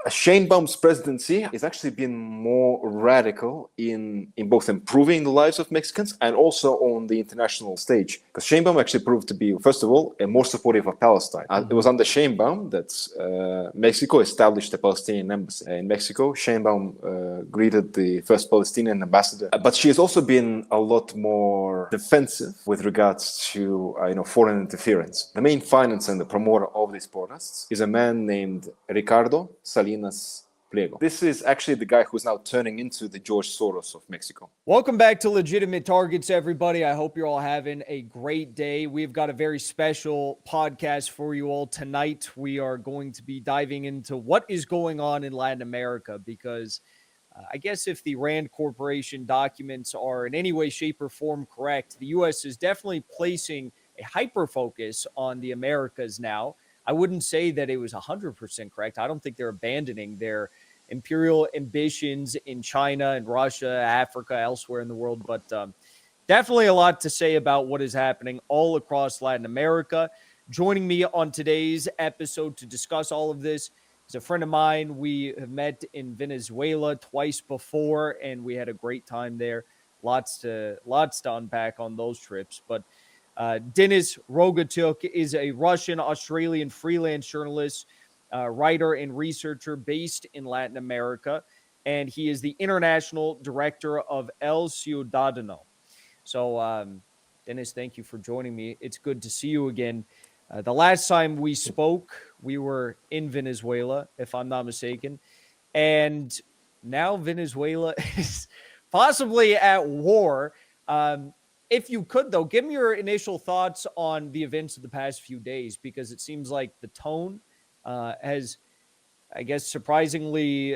Sheinbaum's presidency has actually been more radical in both improving the lives of Mexicans and also on the international stage. Because Sheinbaum actually proved to be, first of all, more supportive of Palestine. It was under Sheinbaum that Mexico established a Palestinian embassy in Mexico. Sheinbaum greeted the first Palestinian ambassador. But she has also been a lot more defensive with regards to foreign interference. The main financer and the promoter of these protests is a man named Ricardo Salinas Pliego. This is actually the guy who's now turning into the George Soros of Mexico. Welcome back to Legitimate Targets, everybody. I hope you're all having a great day. We've got a very special podcast for you all tonight. We are going to be diving into what is going on in Latin America because I guess if the Rand Corporation documents are in any way, shape, or form correct, the U.S. is definitely placing a hyper-focus on the Americas now. I wouldn't say that it was 100% correct. I don't think they're abandoning their imperial ambitions in China and Russia, Africa, elsewhere in the world, but definitely a lot to say about what is happening all across Latin America. Joining me on today's episode to discuss all of this is a friend of mine. We have met in Venezuela twice before, and we had a great time there. Lots to unpack on those trips, but Denis Rogatyuk is a Russian-Australian freelance journalist, writer, and researcher based in Latin America, and he is the international director of El Ciudadano. So, Denis, thank you for joining me. It's good to see you again. The last time we spoke, we were in Venezuela, if I'm not mistaken, and now Venezuela is possibly at war. If you could, though, give me your initial thoughts on the events of the past few days, because it seems like the tone has, I guess, surprisingly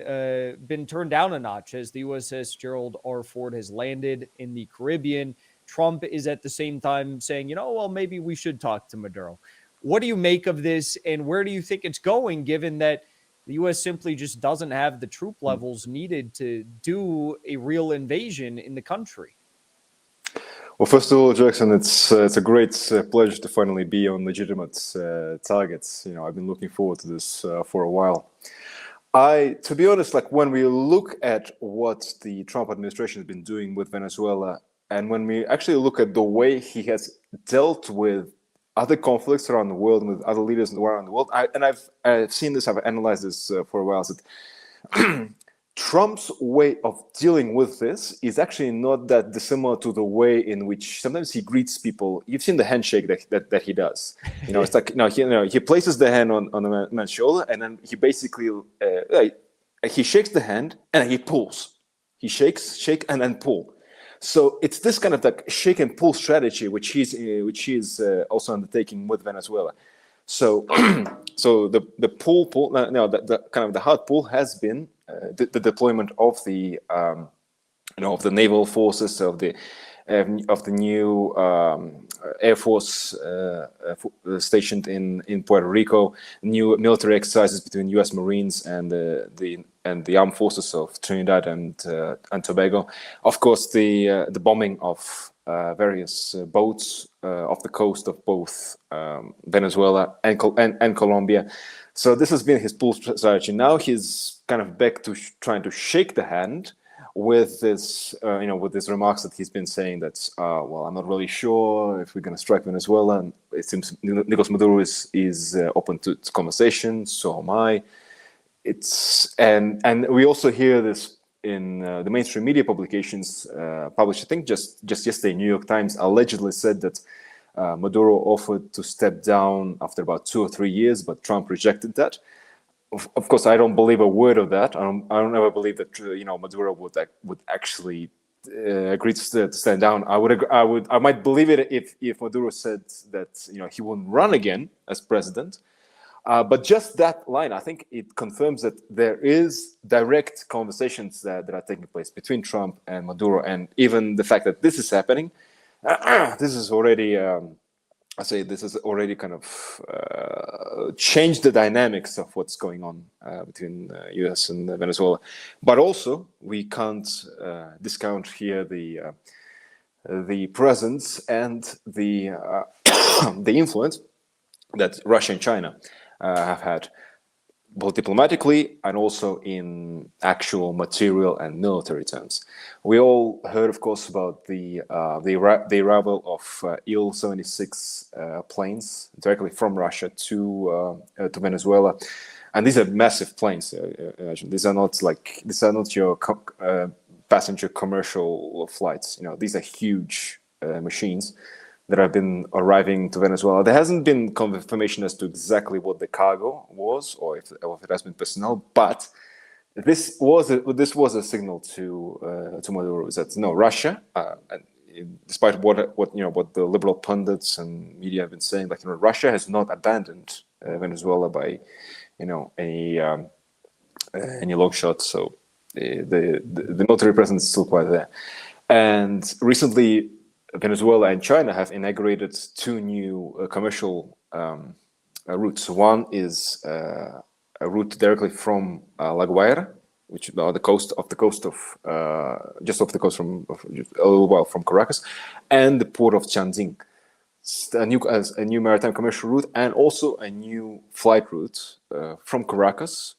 been turned down a notch as the USS Gerald R. Ford has landed in the Caribbean. Trump is at the same time saying, well, maybe we should talk to Maduro. What do you make of this, and where do you think it's going, given that the U.S. simply just doesn't have the troop levels needed to do a real invasion in the country? Well, first of all, Jackson, it's a great pleasure to finally be on Legitimate Targets. I've been looking forward to this for a while. To be honest, when we look at what the Trump administration has been doing with Venezuela, and when we actually look at the way he has dealt with other conflicts around the world and with other leaders around the world, I've seen this, I've analyzed this for a while, that Trump's way of dealing with this is actually not that dissimilar to the way in which sometimes he greets people. You've seen the handshake that he does. It's like he places the hand on the man's shoulder, and then he basically he shakes the hand and he pulls. He shake and then pull. So it's this kind of shake and pull strategy which he's also undertaking with Venezuela. So so the pull the kind of the hard pull has been the deployment of the of the naval forces, of the new Air Force stationed in Puerto Rico, new military exercises between U.S. Marines and the armed forces of Trinidad and Tobago. Of course, the bombing of various boats off the coast of both Venezuela and Colombia. So this has been his pull strategy. Now he's kind of back to trying to shake the hand with this, with these remarks that he's been saying that, well, I'm not really sure if we're going to strike Venezuela. And it seems Nicolas Maduro is open to conversation. So am I. And we also hear this in the mainstream media publications published. I think just yesterday, New York Times allegedly said that Maduro offered to step down after about 2 or 3 years, but Trump rejected that. Of course, I don't believe a word of that. I don't ever believe that Maduro would actually agree to stand down. I might believe it if Maduro said that he wouldn't run again as president. But just that line, I think it confirms that there is direct conversations that are taking place between Trump and Maduro, and even the fact that this is happening, this is already. This has already kind of changed the dynamics of what's going on between U.S. and Venezuela. But also, we can't discount here the presence and the the influence that Russia and China have had. both diplomatically and also in actual material and military terms. We all heard, of course, about the arrival of Il-76 planes directly from Russia to Venezuela, and these are massive planes. Imagine these are not your passenger commercial flights. These are huge machines that have been arriving to Venezuela. There hasn't been confirmation as to exactly what the cargo was, or if it has been personnel, but this was a signal to Maduro that no, Russia, despite what the liberal pundits and media have been saying, Russia has not abandoned Venezuela by any long shot. So the military presence is still quite there, and recently Venezuela and China have inaugurated two new commercial routes. One is a route directly from La Guaira, which is just off the coast a little while from Caracas, and the port of Tianjin. A new maritime commercial route, and also a new flight route from Caracas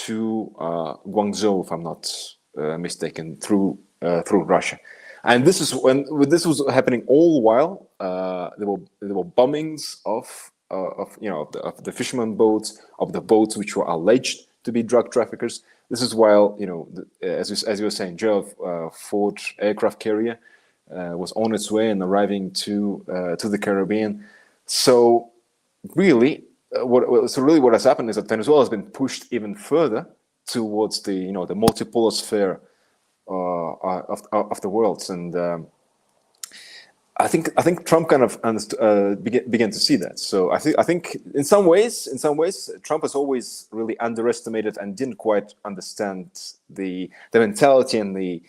to Guangzhou, if I'm not mistaken, through Russia. And this was happening all while there were bombings of the fishermen boats, of the boats which were alleged to be drug traffickers. This is while as you were saying, Joe, Ford aircraft carrier was on its way and arriving to the Caribbean. So really, what has happened is that Venezuela has been pushed even further towards the multipolar sphere of the world, and I think Trump kind of began to see that. So I think in some ways, Trump has always really underestimated and didn't quite understand the mentality and really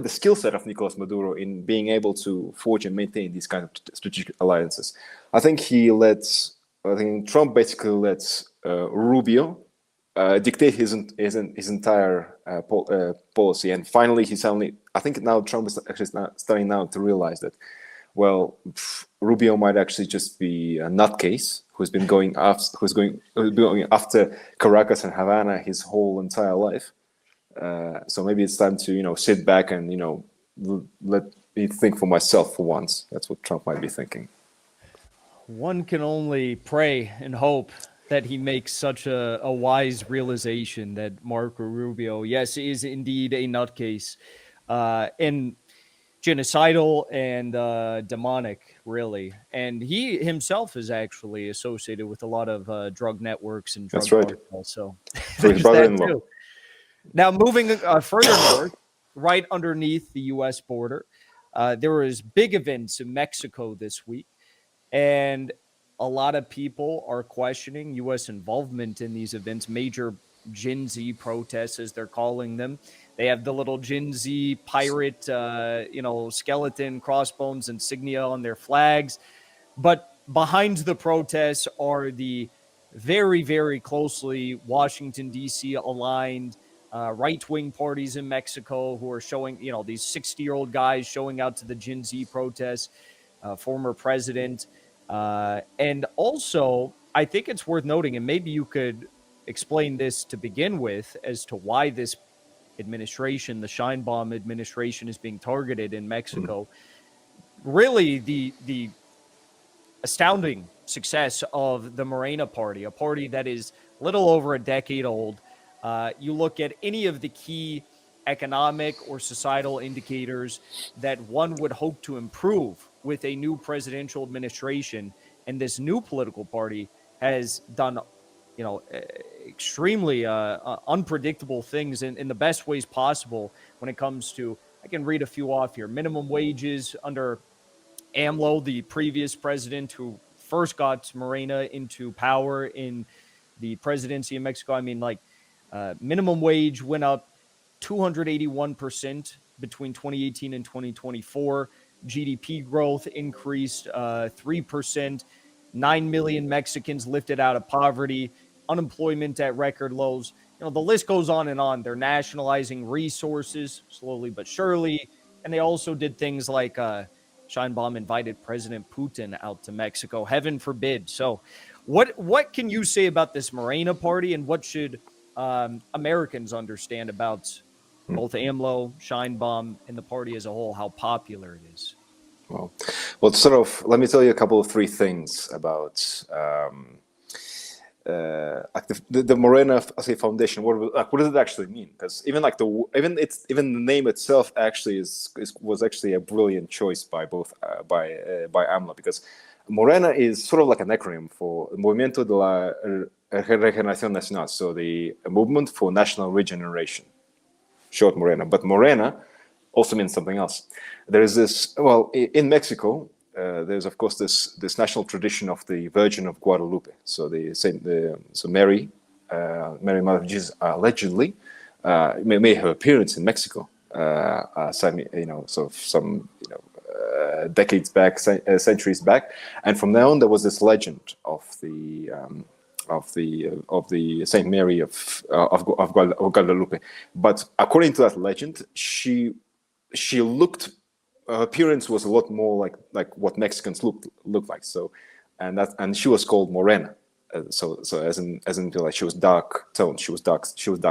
the skill set of Nicolas Maduro in being able to forge and maintain these kind of strategic alliances. I think Trump basically lets Rubio dictate his entire policy, and finally I think now Trump is actually starting now to realize that, well, Rubio might actually just be a nutcase who's been going after Caracas and Havana his whole entire life. So maybe it's time to sit back and let me think for myself for once. That's what Trump might be thinking. One can only pray and hope that he makes such a wise realization that Marco Rubio, yes, is indeed a nutcase, and genocidal and demonic, really. And he himself is actually associated with a lot of drug networks and drug cartels. So his brother-in-law. Too. Now, moving further north, right underneath the U.S. border, there was big events in Mexico this week, and a lot of people are questioning U.S. involvement in these events, major Gen Z protests, as they're calling them. They have the little Gen Z pirate, skeleton, crossbones, insignia on their flags. But behind the protests are the very, very closely Washington, D.C. aligned right-wing parties in Mexico who are showing, these 60-year-old guys showing out to the Gen Z protests, former president. And also, I think it's worth noting, and maybe you could explain this to begin with, as to why this administration, the Sheinbaum administration, is being targeted in Mexico. Mm-hmm. Really, the astounding success of the Morena party, a party that is little over a decade old. You look at any of the key economic or societal indicators that one would hope to improve with a new presidential administration, and this new political party has done, extremely unpredictable things in the best ways possible when it comes to, I can read a few off here, minimum wages under AMLO, the previous president who first got Morena into power in the presidency of Mexico. I mean, minimum wage went up 281% between 2018 and 2024. GDP growth increased 3%. 9 million Mexicans lifted out of poverty. Unemployment at record lows. The list goes on and on. They're nationalizing resources slowly but surely. And they also did things like Sheinbaum invited President Putin out to Mexico. Heaven forbid. So What can you say about this Morena party, and what should Americans understand about both AMLO, Sheinbaum, and the party as a whole, how popular it is? Well, sort of. Let me tell you a couple of three things about like the Morena, I say, foundation. What does it actually mean? Because even the name itself actually was actually a brilliant choice by by AMLO, because Morena is sort of like an acronym for Movimiento de la Regeneración Nacional, so the movement for national regeneration, short Morena. But Morena also means something else. There is this, well, in Mexico, there's of course this national tradition of the Virgin of Guadalupe. So Mary, Mary Mother of Jesus, allegedly made her appearance in Mexico. Decades back, centuries back, and from there on there was this legend of the Saint Mary of Guadalupe. But according to that legend, she looked, her appearance was a lot more like what Mexicans look like. So, and she was called Morena. So as in like she was dark toned, she was dark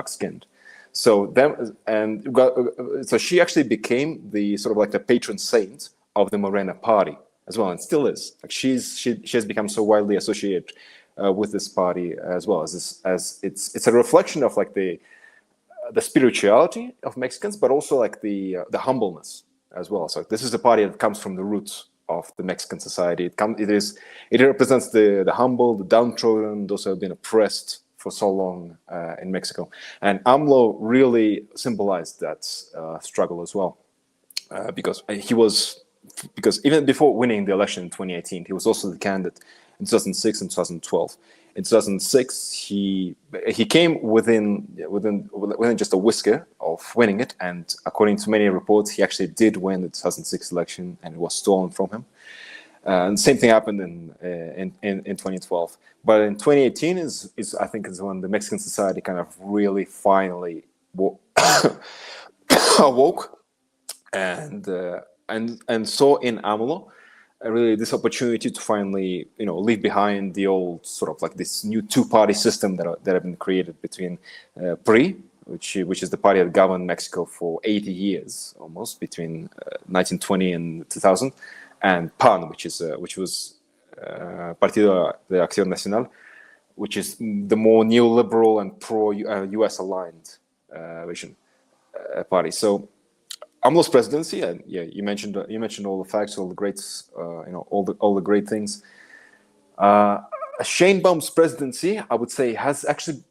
skinned. So so she actually became the sort of like the patron saint of the Morena party as well, and still is. Like she has become so widely associated with this party as well, as it's a reflection of like the spirituality of Mexicans, but also like the humbleness as well. So this is a party that comes from the roots of the Mexican society. It represents the humble, the downtrodden, those who have been oppressed for so long in Mexico. And AMLO really symbolized that struggle as well, because even before winning the election in 2018, he was also the candidate in 2006 and 2012. In 2006, he came within just a whisker of winning it, and according to many reports, he actually did win the 2006 election, and it was stolen from him. And the same thing happened in 2012. But in 2018 I think is when the Mexican society kind of really finally awoke and saw in AMLO really this opportunity to finally leave behind the old sort of like this new two-party system that have been created between PRI, which is the party that governed Mexico for 80 years almost, between 1920 and 2000, and PAN, which was Partido de Acción Nacional, which is the more neoliberal and pro-US aligned vision party. So AMLO's presidency, and yeah, you mentioned all the facts, all the greats, all the great things. Sheinbaum's presidency, I would say, has actually,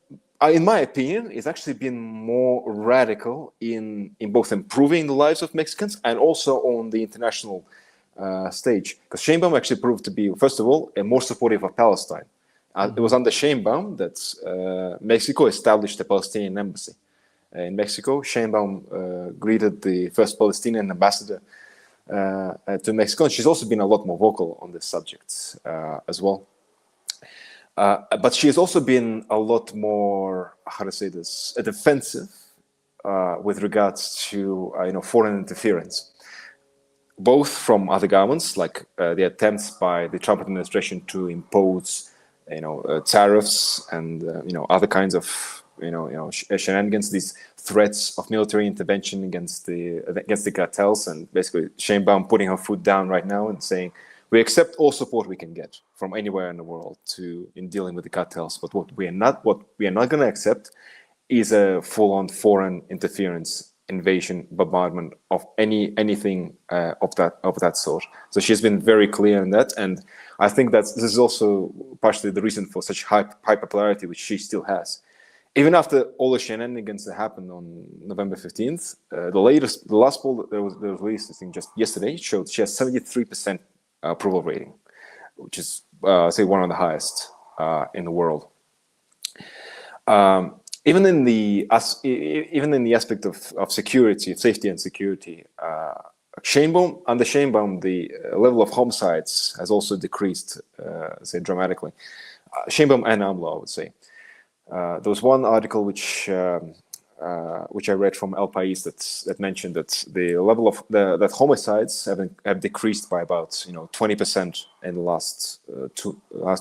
in my opinion, is actually been more radical in both improving the lives of Mexicans and also on the international stage. Because Sheinbaum actually proved to be, first of all, more supportive of Palestine. It was under Sheinbaum that Mexico established a Palestinian embassy in Mexico. Sheinbaum greeted the first Palestinian ambassador to Mexico, and she's also been a lot more vocal on this subject as well. But she has also been a lot more, how to say this, defensive with regards to foreign interference, both from other governments, like the attempts by the Trump administration to impose tariffs and other kinds of shenanigans, these threats of military intervention against the cartels, and basically Sheinbaum putting her foot down right now and saying we accept all support we can get from anywhere in the world in dealing with the cartels, but what we are not going to accept is a full-on foreign interference, invasion, bombardment of anything of that sort. So she's been very clear in that, and I think that this is also partially the reason for such high popularity, which she still has. Even after all the shenanigans that happened on November 15th, the last poll that was released, I think just yesterday, showed she has 73% approval rating, which is say one of the highest in the world. Even in the aspect of security, of safety and security, under Sheinbaum, the level of homicides has also decreased, say, dramatically. Sheinbaum and AMLO, I would say. There was one article which I read from El País that mentioned that the level of that homicides have decreased by about 20% in the last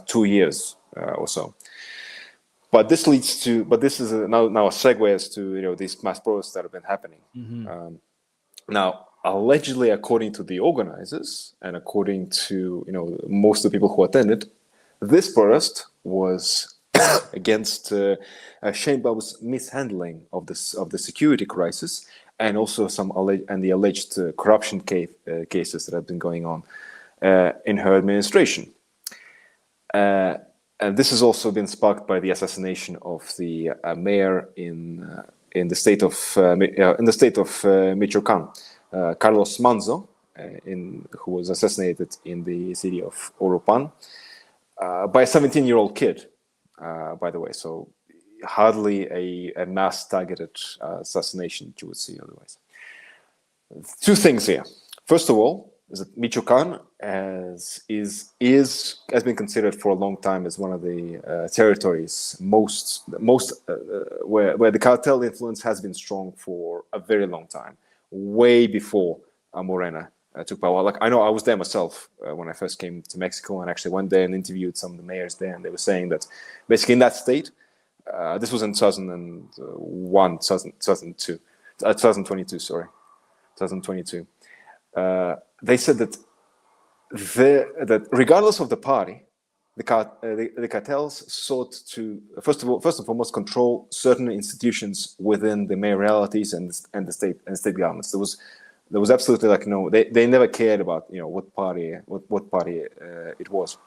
2 years or so. But this leads to, but this is now a segue as to these mass protests that have been happening. Now, allegedly, according to the organizers and according to most of the people who attended, this protest was against Sheinbaum's mishandling of the security crisis, and also the alleged corruption cases that have been going on in her administration. And this has also been sparked by the assassination of the mayor in the state of Michoacan, Carlos Manzo, who was assassinated in the city of Urupan by a 17-year-old kid, by the way. So hardly a mass targeted assassination that you would see otherwise. Two things here. First of all, is that Michoacan has been considered for a long time as one of the territories where the cartel influence has been strong for a very long time, way before Morena took power. Like, I know I was there myself when I first came to Mexico, and actually went there and interviewed some of the mayors there, and they were saying that basically in that state, this was in 2001, 2022, 2022. They said that regardless of the party, the cartels sought to first and foremost control certain institutions within the mayoralities and the state governments. There was absolutely they never cared about what party it was.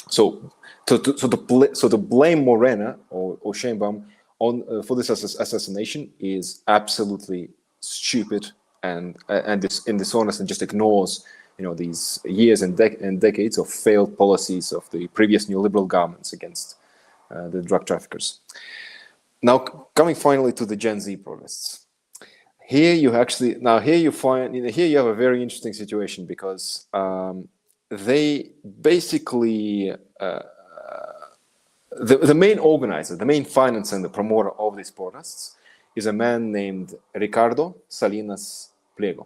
So to blame Morena or Sheinbaum for this assassination is absolutely stupid and dishonest, and just ignores these years and decades of failed policies of the previous neoliberal governments against the drug traffickers. Now, coming finally to the Gen Z protests. Here you have a very interesting situation, because they basically the main organizer, the main financer and the promoter of these protests is a man named Ricardo Salinas Pliego.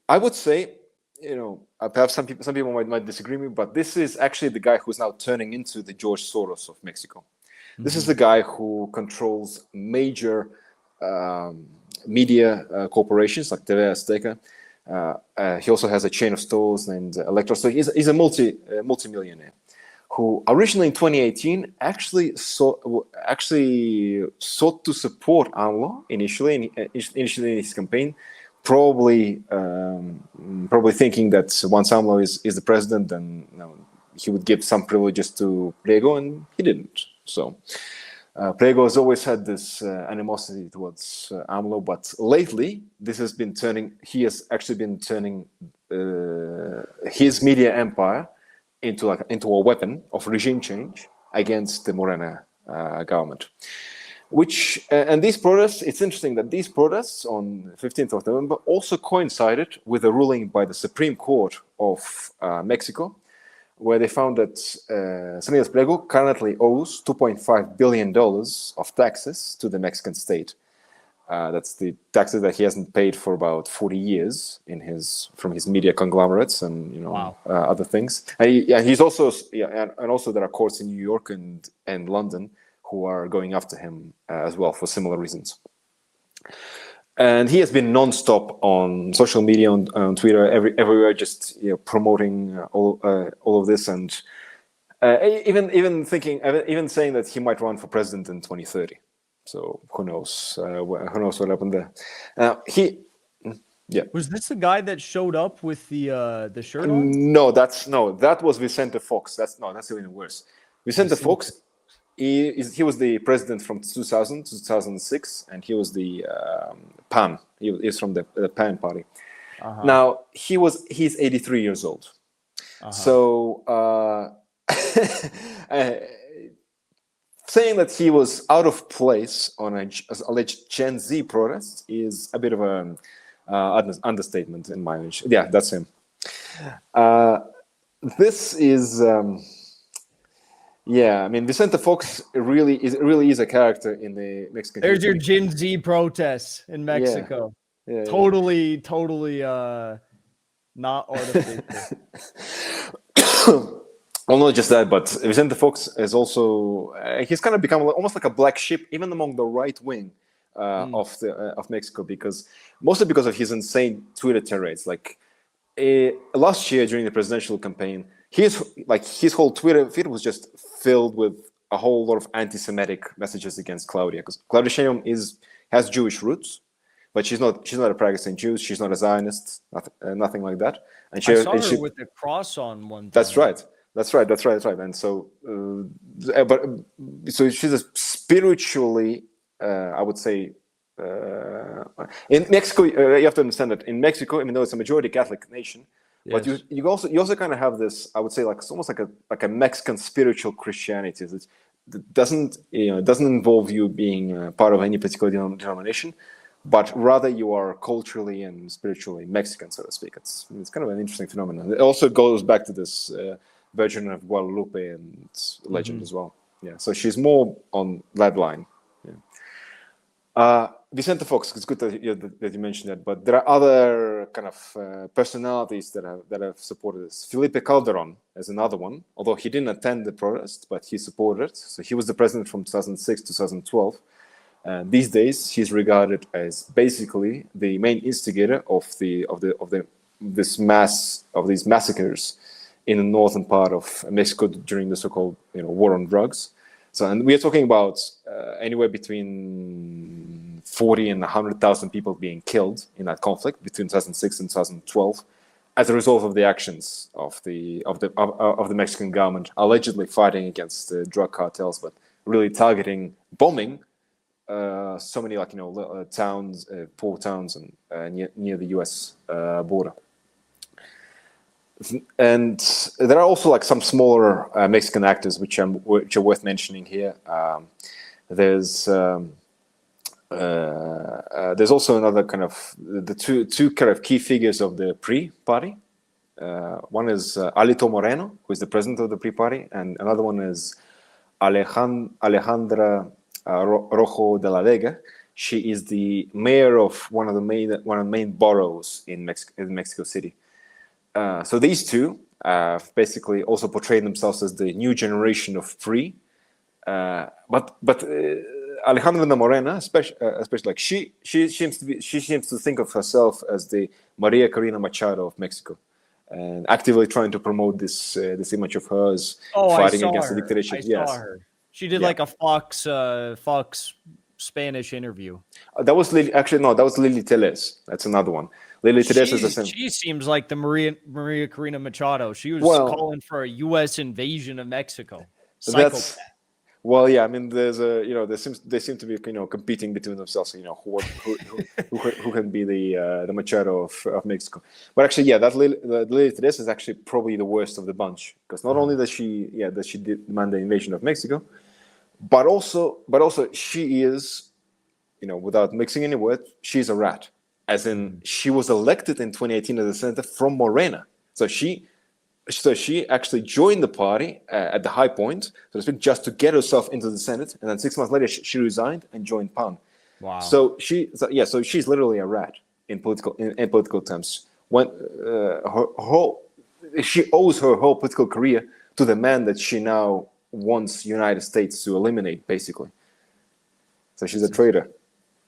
I would say, perhaps some people might disagree with me, but this is actually the guy who's now turning into the George Soros of Mexico. Mm-hmm. This is the guy who controls major media corporations like TV Azteca. He also has a chain of stores named Electro. So he's a multi-millionaire who originally in 2018 actually sought to support AMLO initially in his campaign, probably thinking that once AMLO is the president, then he would give some privileges to Pliego, and he didn't. So Pliego has always had this animosity towards AMLO, but lately he has actually been turning his media empire into a weapon of regime change against the Morena government. And these protests, it's interesting that these protests on 15th of November also coincided with a ruling by the Supreme Court of Mexico, where they found that Salinas Pliego currently owes $2.5 billion of taxes to the Mexican state. That's the taxes that he hasn't paid for about 40 years from his media conglomerates and other things. And he's also and also there are courts in New York and London who are going after him as well for similar reasons. And he has been nonstop on social media, on Twitter, everywhere, just promoting all of this, and even saying that he might run for president in 2030. So who knows? Who knows what happened there? Was this the guy that showed up with the shirt on? No, that was Vicente Fox. That's even worse. Vicente Fox. He was the president from 2000 to 2006, and he was the PAN. He is from the PAN party. Uh-huh. Now he's 83 years old. Uh-huh. So saying that he was out of place on an alleged Gen Z protest is a bit of an understatement in my image. Yeah, that's him. This is. Yeah, I mean, Vicente Fox really is a character in the Mexican. There's your Gen Z protests in Mexico. Yeah, totally not artificial. Well, not just that, but Vicente Fox is also he's kind of become almost like a black sheep, even among the right wing of Mexico, mostly because of his insane Twitter tirades. Like last year during the presidential campaign, his whole Twitter feed was just filled with a whole lot of anti-Semitic messages against Claudia, because Claudia Sheinbaum has Jewish roots, but she's not a practicing Jew. She's not a Zionist, nothing like that. And I saw her with the cross on one time. That's right. And so, so she's a spiritually, I would say, in Mexico, you have to understand that in Mexico, even though it's a majority Catholic nation, but you also kind of have this, I would say, like it's almost like a Mexican spiritual Christianity. It doesn't involve you being part of any particular denomination, but rather you are culturally and spiritually Mexican, so to speak. It's kind of an interesting phenomenon. It also goes back to this Virgin of Guadalupe and legend as well. Yeah, so she's more on that line. Yeah. Vicente Fox, it's good that you mentioned that, but there are other kind of personalities that have supported this. Felipe Calderon is another one, although he didn't attend the protest, but he supported it. So he was the president from 2006 to 2012. These days, he's regarded as basically the main instigator of these massacres in the northern part of Mexico during the so-called war on drugs. So, and we are talking about anywhere between 40 and 100,000 people being killed in that conflict between 2006 and 2012, as a result of the actions of the Mexican government, allegedly fighting against drug cartels, but really targeting bombing so many towns, poor towns, and near the U.S. border. And there are also like some smaller Mexican actors which are worth mentioning here. There's also another kind of the two kind of key figures of the PRI party. One is Alito Moreno, who is the president of the PRI party, and another one is Alejandra Rojo de la Vega. She is the mayor of one of the main boroughs in Mexico City. So these two basically also portray themselves as the new generation of PRI. But Alejandra Morena, especially like she seems to think of herself as the Maria Corina Machado of Mexico, and actively trying to promote this image of hers fighting against the dictatorship. I saw her. She did like a Fox Spanish interview. That was Lily Teles. That's another one. Lily Teles is the same. She seems like the Maria Corina Machado. She was calling for a U.S. invasion of Mexico. Psychopath. Well, yeah. I mean, there's they seem to be competing between themselves. Who can be the Machado of Mexico? But actually, yeah, that Lily Teles is actually probably the worst of the bunch, because not only does she demand the invasion of Mexico, but also she is, without mixing any words, she's a rat. As in, she was elected in 2018 as a senator from Morena. So she actually joined the party at the high point, so to speak, just to get herself into the Senate. And then 6 months later, she resigned and joined PAN. Wow. So she's literally a rat in political terms. When she owes her whole political career to the man that she now wants United States to eliminate, basically. So she's a traitor.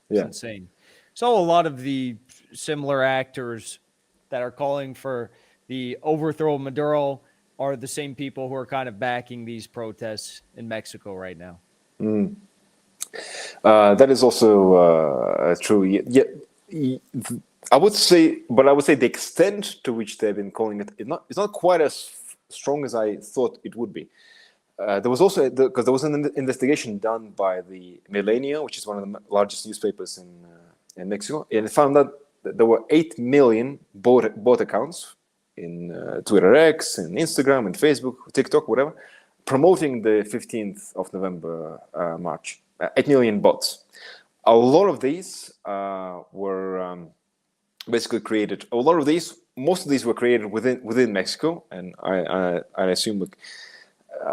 Yeah, it's insane. So a lot of the similar actors that are calling for the overthrow of Maduro are the same people who are kind of backing these protests in Mexico right now. That is also true. I would say the extent to which they've been calling it's not quite as strong as I thought it would be. There was also because there was an investigation done by the Milenio, which is one of the largest newspapers in Mexico, and it found that there were 8 million bot accounts in Twitter X, and Instagram, and Facebook, TikTok, whatever, promoting the 15th of November march. 8 million bots. A lot of these were basically created. Most of these were created within Mexico, and I assume.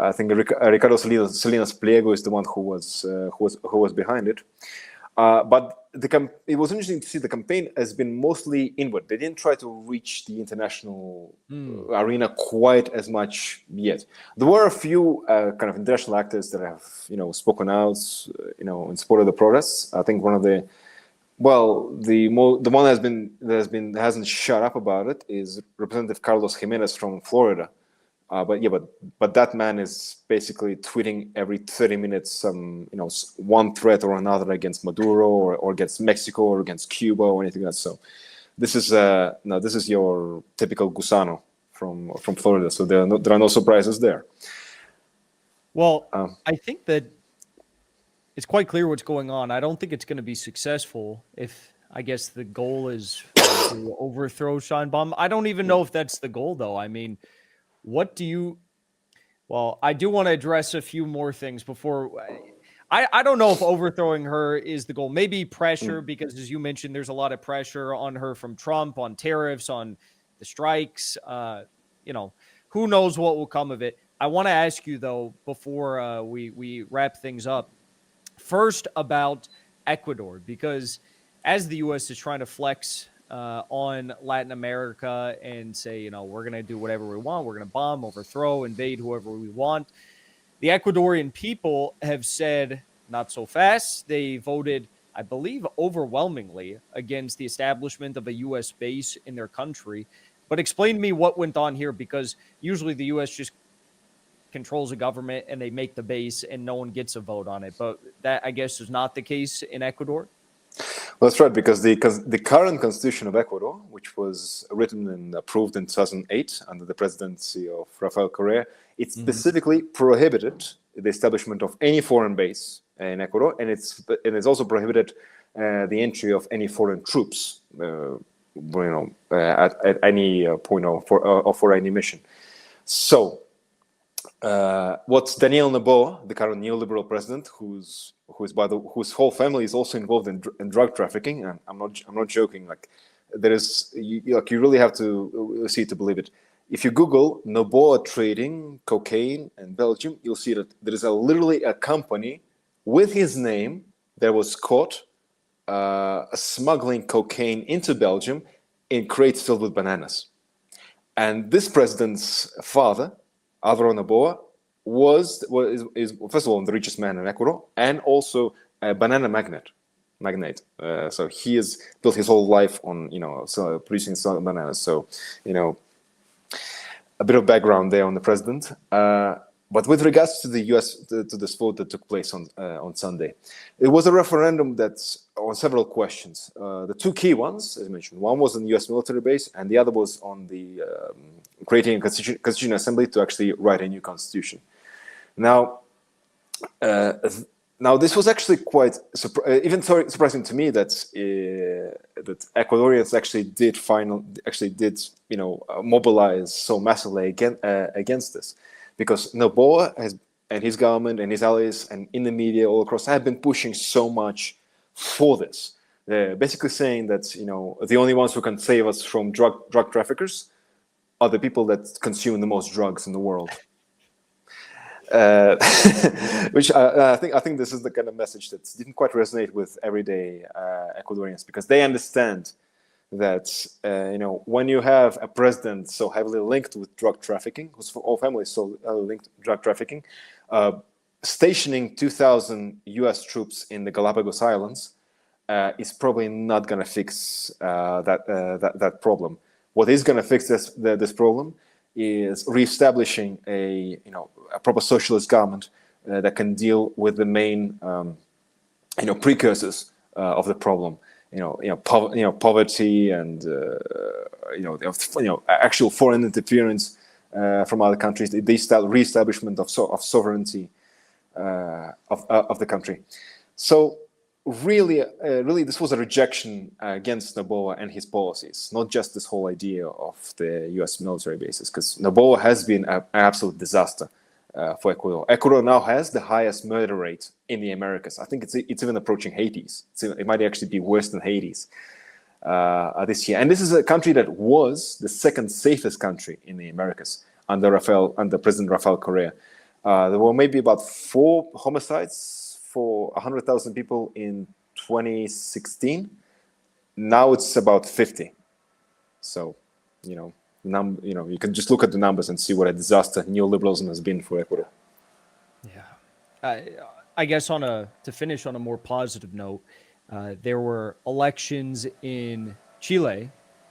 I think Ricardo Salinas Pliego is the one who was behind it. But it was interesting to see the campaign has been mostly inward. They didn't try to reach the international arena quite as much yet. There were a few kind of international actors that have, spoken out, in support of the protests. I think one of the one that hasn't shut up about it is Representative Carlos Jimenez from Florida. But that man is basically tweeting every 30 minutes some one threat or another against Maduro or against Mexico or against Cuba or anything else. So this is your typical gusano from Florida. So there are no surprises there. Well, I think that it's quite clear what's going on. I don't think it's going to be successful if, I guess, the goal is to overthrow Sheinbaum. I don't even know if that's the goal, though. I mean, I do want to address a few more things before. I don't know if overthrowing her is the goal. Maybe pressure, because as you mentioned, there's a lot of pressure on her from Trump, on tariffs, on the strikes. Who knows what will come of it. I want to ask you, though, before we wrap things up, first about Ecuador, because as the U.S. is trying to flex on Latin America and say, we're going to do whatever we want. We're going to bomb, overthrow, invade whoever we want. The Ecuadorian people have said not so fast. They voted, I believe, overwhelmingly against the establishment of a U.S. base in their country. But explain to me what went on here, because usually the U.S. just controls a government and they make the base and no one gets a vote on it. But that, I guess, is not the case in Ecuador. Well, that's right, because the current constitution of Ecuador, which was written and approved in 2008 under the presidency of Rafael Correa, it specifically prohibited the establishment of any foreign base in Ecuador, and it's also prohibited the entry of any foreign troops, at any point or for any mission. So, what's Daniel Noboa, the current neoliberal president, whose whole family is also involved in drug trafficking, and I'm not joking. Like, there is, you really have to see to believe it. If you Google Noboa trading cocaine in Belgium, you'll see that there is literally a company with his name that was caught smuggling cocaine into Belgium in crates filled with bananas. And this president's father, Alvaro Noboa, is first of all the richest man in Ecuador, and also a banana magnate. So he has built his whole life on producing some bananas. So a bit of background there on the president. But with regards to the U.S. to this vote that took place on Sunday, it was a referendum that's on several questions. The two key ones, as I mentioned, one was on the U.S. military base, and the other was on the creating a constitutional assembly to actually write a new constitution. Now this was actually quite even surprising to me that Ecuadorians actually did mobilize so massively against this, because Noboa and his government and his allies and in the media all across have been pushing so much for this. They're basically saying that the only ones who can save us from drug traffickers are the people that consume the most drugs in the world. Which I think this is the kind of message that didn't quite resonate with everyday Ecuadorians, because they understand that when you have a president so heavily linked with drug trafficking, whose whole family is so linked to drug trafficking, stationing 2,000 U.S. troops in the Galapagos Islands is probably not going to fix that problem. What is going to fix this problem is reestablishing a proper socialist government that can deal with the main precursors of the problem. Poverty and actual foreign interference from other countries. The reestablishment of sovereignty of the country. So really, this was a rejection against Noboa and his policies, not just this whole idea of the U.S. military bases, because Noboa has been an absolute disaster for Ecuador. Ecuador now has the highest murder rate in the Americas. I think it's even approaching Haiti's. It might actually be worse than Haiti's this year. And this is a country that was the second safest country in the Americas under President Rafael Correa. There were maybe about 4 homicides for 100,000 people in 2016. Now it's about 50. So, you can just look at the numbers and see what a disaster neoliberalism has been for Ecuador. Yeah, I guess to finish on a more positive note, there were elections in Chile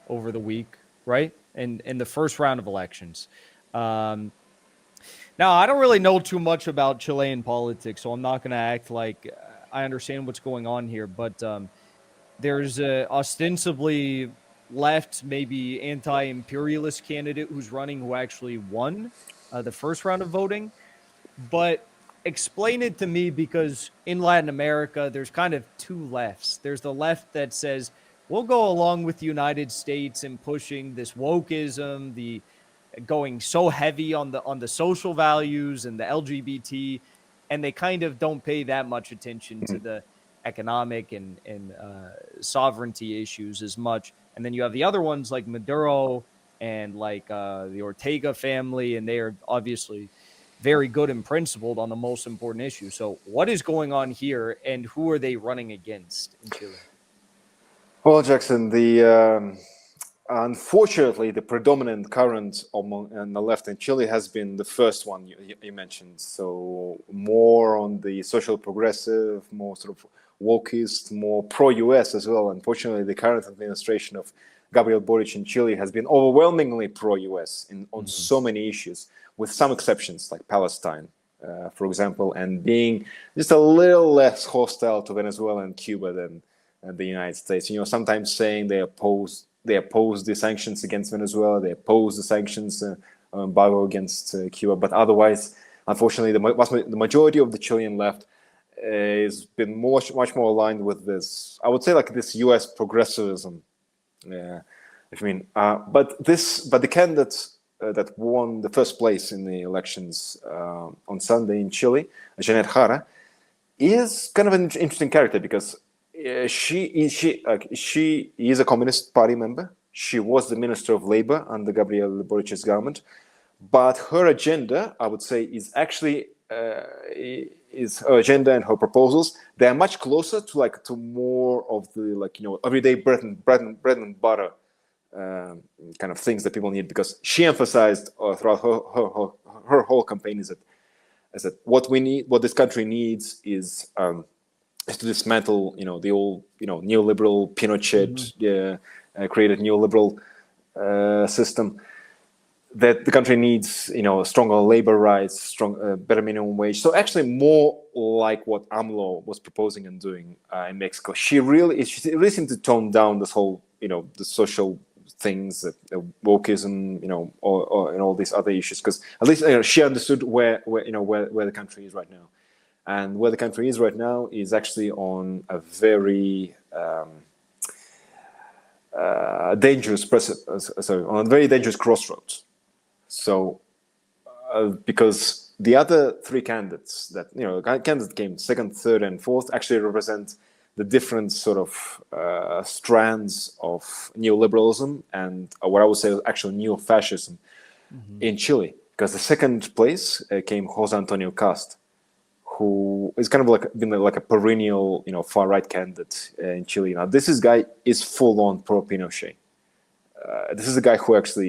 over the week, right? And in the first round of elections. Now, I don't really know too much about Chilean politics, so I'm not going to act like I understand what's going on here. But there's a ostensibly left, maybe anti-imperialist candidate who's running who actually won the first round of voting. But explain it to me, because in Latin America, there's kind of two lefts. There's the left that says, we'll go along with the United States in pushing this wokeism, the going so heavy on the social values and the LGBT, and they kind of don't pay that much attention to the economic and sovereignty issues as much. And then you have the other ones like Maduro and like the Ortega family, and they are obviously very good and principled on the most important issue. So what is going on here, and who are they running against in Chile? Well, Jackson, unfortunately, the predominant current on the left in Chile has been the first one you mentioned. So more on the social progressive, more sort of wokeist, more pro-US as well. Unfortunately, the current administration of Gabriel Boric in Chile has been overwhelmingly pro-US on so many issues, with some exceptions like Palestine, for example, and being just a little less hostile to Venezuela and Cuba than the United States. Sometimes saying they oppose the sanctions against Venezuela, they oppose the sanctions embargo against Cuba, but otherwise, unfortunately, the majority of the Chilean left has been much more aligned with this, I would say, like this US progressivism. But the candidate that won the first place in the elections on Sunday in Chile, Janet Jara, is kind of an interesting character because she is a Communist Party member. She was the Minister of Labor under Gabriel Boric's government, but her agenda, I would say, is actually is her agenda and her proposals. They are much closer to more of the everyday bread and butter kind of things that people need, because she emphasized throughout her whole campaign is that what this country needs is to dismantle the old neoliberal Pinochet created neoliberal system, that the country needs stronger labor rights, better minimum wage. So actually more like what AMLO was proposing and doing in Mexico. She really seemed to tone down this whole the social things, wokeism, or and all these other issues, because at least she understood where the country is right now, and where the country is right now is actually on a very dangerous crossroads. So because the other three candidates candidates came second, third, and fourth actually represent the different sort of strands of neoliberalism and what I would say actual neo-fascism in Chile. Because the second place came Jose Antonio Cast, who is kind of been like a perennial far-right candidate in Chile. Now this guy is full-on pro-Pinochet. This is a guy who admires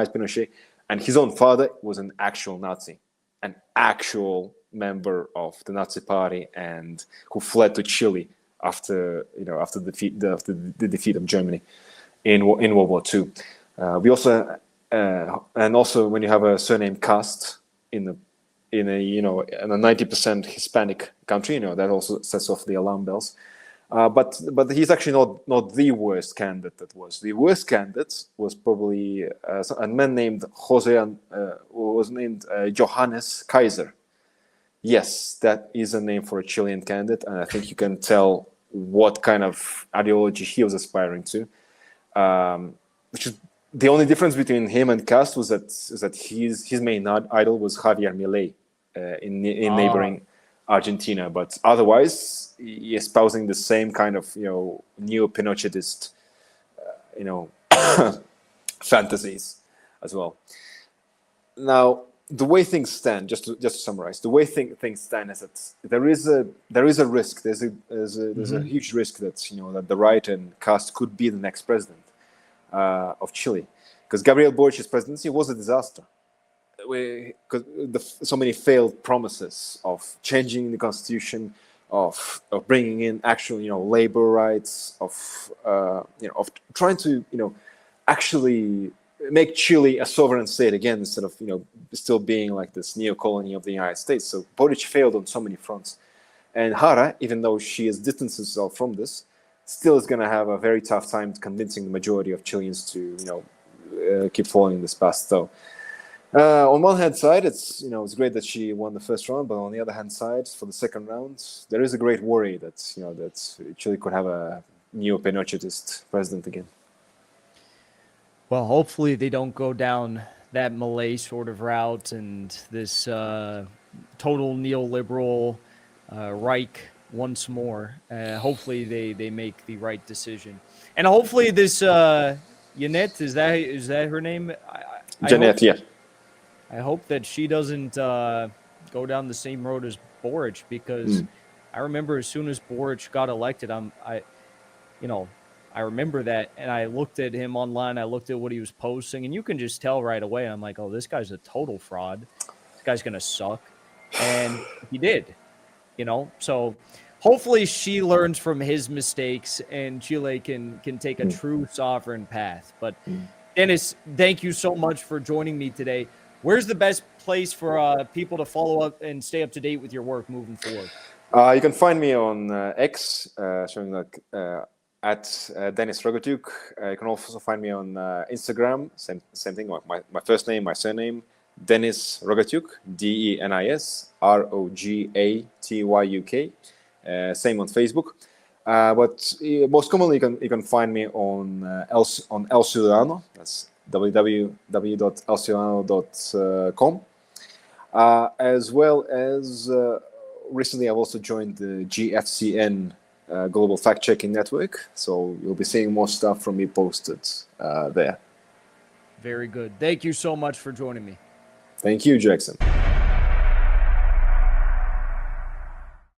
Pinochet, and his own father was an actual Nazi, an actual member of the Nazi Party, and who fled to Chile after the defeat of Germany in World War II. We also and also when you have a surname Cast in a 90% Hispanic country, that also sets off the alarm bells. But he's actually not the worst candidate. The worst candidate was probably a man named Johannes Kaiser. Yes, that is a name for a Chilean candidate, and I think you can tell what kind of ideology he was aspiring to. Which is the only difference between him and Cast was that his main idol was Javier Milei in neighboring Argentina, but otherwise he espousing the same kind of neo-Pinochetist fantasies as well. Now, the way things stand, just to summarize, the way things stand is that there is a risk. There's a huge risk that that the right and Cast could be the next president of Chile, because Gabriel Boric's presidency was a disaster. Because so many failed promises of changing the constitution, of bringing in actual labor rights, of trying to actually make Chile a sovereign state again, instead of still being like this neo-colony of the United States. So Boric failed on so many fronts, and Jara, even though she has distanced herself from this, still is going to have a very tough time convincing the majority of Chileans to keep following this path. So on one hand side, it's great that she won the first round, but on the other hand side, for the second round, there is a great worry that that Chile could have a neo-Pinochetist president again. Well, hopefully they don't go down that Malay sort of route and this total neoliberal Reich once more. Hopefully they make the right decision, and hopefully this Janet, is that her name? Janet, yeah. I hope that she doesn't go down the same road as Boric, because I remember as soon as Boric got elected, I remember that, and I looked at him online. I looked at what he was posting, and you can just tell right away. I'm like, oh, this guy's a total fraud. This guy's gonna suck, and he did. So hopefully she learns from his mistakes, and Chile can take a true sovereign path. But Denis, thank you so much for joining me today. Where's the best place for people to follow up and stay up to date with your work moving forward? You can find me on X, showing like at Denis Rogatyuk. You can also find me on Instagram. Same thing. My first name, my surname, Denis Rogatyuk. Denis Rogatyuk. Same on Facebook. But most commonly, you can find me on El Ciudadano. That's www.elciudadano.com. As well as recently, I've also joined the GFCN Global Fact Checking Network. So you'll be seeing more stuff from me posted there. Very good. Thank you so much for joining me. Thank you, Jackson.